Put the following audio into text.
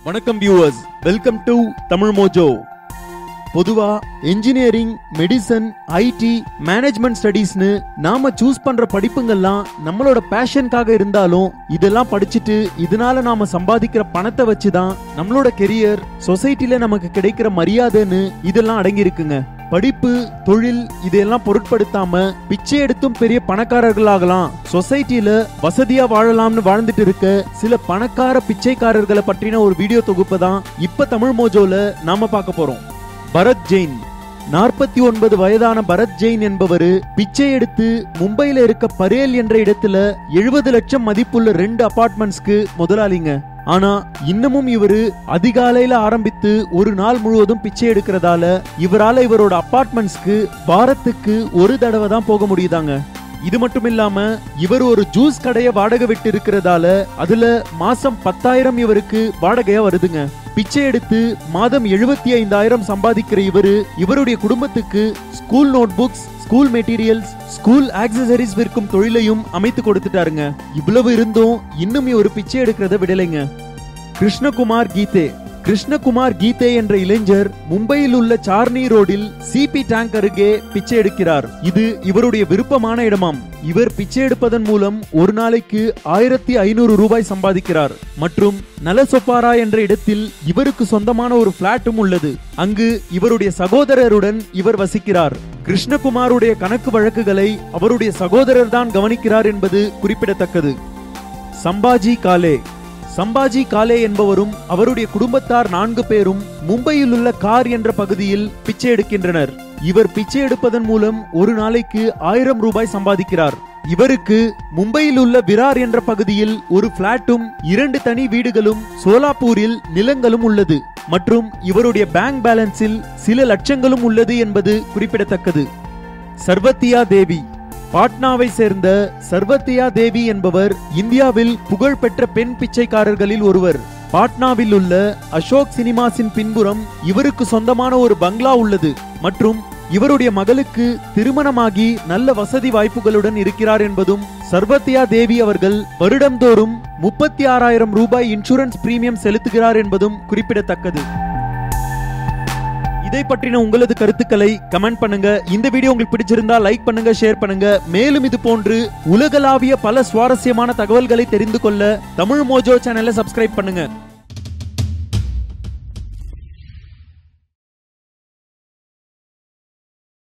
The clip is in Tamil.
வணக்கம் viewers, welcome to Tamil Mojo. பொதுவா இன்ஜினியரிங், மெடிசன், ஐடி, மேனேஜ்மெண்ட் ஸ்டடீஸ்னு நாம சூஸ் பண்ற படிப்புங்கள்லாம் நம்மளோட பேஷனுக்காக இருந்தாலும் இதெல்லாம் படிச்சுட்டு இதனால நாம சம்பாதிக்கிற பணத்தை வச்சுதான் நம்மளோட கெரியர், சொசைட்டில நமக்கு கிடைக்கிற மரியாதைன்னு இதெல்லாம் அடங்கி இருக்குங்க. படிப்பு, தொழில் இதெல்லாம் பொருட்படுத்தாம பிச்சை எடுத்தும் பெரிய பணக்காரர்களாகலாம், சொசைட்டில வசதியா வாழலாம்னு வாழ்ந்துட்டு இருக்க சில பணக்கார பிச்சைக்காரர்களை பற்றின ஒரு வீடியோ தொகுப்பு தான் இப்ப தமிழ் மோஜோல நாம பார்க்க போறோம். பரத் ஜெயின். 49 வயதான பரத் ஜெயின் என்பவர் பிச்சை எடுத்து மும்பையில இருக்க பரேல் என்ற இடத்துல 70 லட்சம் மதிப்புள்ள 2 அபார்ட்மெண்ட்ஸ்க்கு முதலாளிங்க. ஆனா இன்னமும் இவரு அதிகாலையில ஆரம்பித்து ஒரு நாள் முழுவதும் பிச்சை எடுக்கிறதால இவரால இவரோட அபார்ட்மெண்ட்ஸ்க்கு வாரத்துக்கு ஒரு தடவை தான் போக முடியுதாங்க. இது மட்டும் இல்லாம இவர் ஒரு ஜூஸ் கடைய வாடகை விட்டு இருக்கிறதால அதுல மாசம் 10,000 இவருக்கு வாடகையா வருதுங்க. பிச்சை எடுத்து மாதம் 75,000 சம்பாதிக்கிற இவருடைய குடும்பத்துக்கு school note books, school materials, school accessories விற்கும் தொழிலையும் அமைத்து கொடுத்துட்டாருங்க. இவ்வளவு இருந்தும் இன்னும் இவர் பிச்சை எடுக்கிறத விடலைங்க. கிருஷ்ணகுமார் கீதே. கிருஷ்ணகுமார் கீதே என்ற இளைஞர் மும்பையில் உள்ள சார்னி ரோடில் சிபி டேங்க் அருகே பிச்சை எடுக்கிறார். இது இவருடைய விருப்பமான இடமாம். இவர் பிச்சை எடுப்பதன் மூலம் ஒரு நாளைக்கு 1,500 ரூபாய் சம்பாதிக்கிறார். மற்றும் நலசொப்பாரா என்ற இடத்தில் இவருக்கு சொந்தமான ஒரு பிளாட்டும் உள்ளது. அங்கு இவருடைய சகோதரருடன் இவர் வசிக்கிறார். கிருஷ்ணகுமாருடைய கணக்கு வழக்குகளை அவருடைய சகோதரர் தான் கவனிக்கிறார் என்பது குறிப்பிடத்தக்கது. சம்பாஜி காலே. சம்பாஜி காலே என்பவரும் அவருடைய குடும்பத்தார் 4 பேரும் மும்பையில் உள்ள கார் என்ற பகுதியில் பிச்சை எடுக்கின்றனர். இவர் பிச்சை எடுப்பதன் மூலம் ஒரு நாளைக்கு 1000 ரூபாய் சம்பாதிக்கிறார். இவருக்கு மும்பையில் உள்ள விரார் என்ற பகுதியில் ஒரு பிளாட்டும் 2 தனி வீடுகளும் சோலாப்பூரில் நிலங்களும் உள்ளது. மற்றும் இவருடைய பேங்க் பேலன்ஸில் சில லட்சங்களும் உள்ளது என்பது குறிப்பிடத்தக்கது. சர்வத்தியா தேவி. பாட்னாவை சேர்ந்த சர்வத்தியா தேவி என்பவர் இந்தியாவில் புகழ்பெற்ற பெண் பிச்சைக்காரர்களில் ஒருவர். பாட்னாவில் உள்ள அசோக் சினிமாஸின் பின்புறம் இவருக்கு சொந்தமான ஒரு பங்களா உள்ளது. மற்றும் இவருடைய மகளுக்கு திருமணமாகி நல்ல வசதி வாய்ப்புகளுடன் இருக்கிறார் என்பதும் சர்வத்தியா தேவி அவர்கள் வருடந்தோறும் 36,000 ரூபாய் இன்சூரன்ஸ் பிரீமியம் செலுத்துகிறார் என்பதும் குறிப்பிடத்தக்கது. இதை பற்றின உங்களது கருத்துக்களை கமெண்ட் பண்ணுங்க. இந்த வீடியோ உங்களுக்கு பிடிச்சிருந்தா லைக் பண்ணுங்க, ஷேர் பண்ணுங்க. மேலும் இது போன்று உலகளாவிய பல சுவாரஸ்யமான தகவல்களை தெரிந்து கொள்ள தமிழ் மோஜோ சேனலை சப்ஸ்கிரைப் பண்ணுங்க.